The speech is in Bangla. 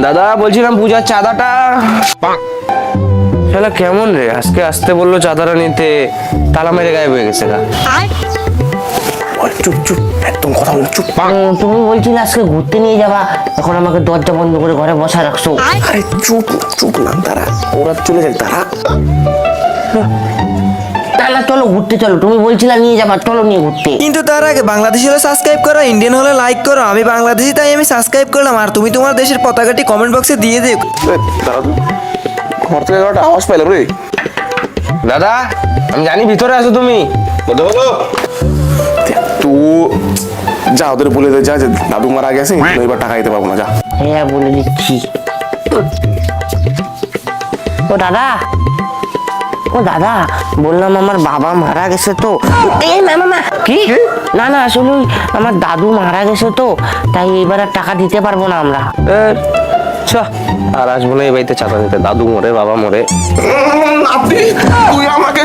দাদা বলছিলাম পূজার চাঁদাটা শালা কেমন রে, আজকে আসতে বললো চাঁদাটা নিতে, তালা মেরে গায়েব হয়ে গেছে গা। চুপ চুপ, একদম কথা বল, চুপ। তুমি বলছিলে আজকে ঘুরতে নিয়ে যাবা, এখন আমাকে দরজা বন্ধ করে ঘরে বসা রাখছো। আরে চুপ চুপ না, দাঁড়া, ওরা চলে যাক, দাঁড়া। না চলো ঘুরতে চলো, তুমি বলছিলে নিয়ে যাবা, চলো নিয়ে ঘুরতে। কিন্তু তার আগে বাংলাদেশি হলে সাবস্ক্রাইব করো, ইন্ডিয়ান হলে লাইক করো। আমি বাংলাদেশি তাই আমি সাবস্ক্রাইব করলাম, আর তুমি তোমার দেশের পতাকাটি কমেন্ট বক্সে দিয়ে দিও। দাঁড়া, ঘর থেকে একটা আওয়াজ পাইলাম রে। দাদা আমি জানি ভিতরে আছো তুমি, বলো। তো যা, ওদের বলে দে, যা যে দাদু মারা গেছে, এবার টাকা দিতে পারবো না, যা। হ্যাঁ বলে দিচ্ছি। ও দাদা, ও দাদা, বললাম আমার বাবা মারা গেছে তো। এই না না না, কি না না, আসলে ওই আমার দাদু মারা গেছে তো, তাই এবার আর টাকা দিতে পারবো না আমরা। আর আসবো না এই বাড়িতে চাঁদা দিতে, দাদু মরে বাবা মরে। আপনি, তুই আমাকে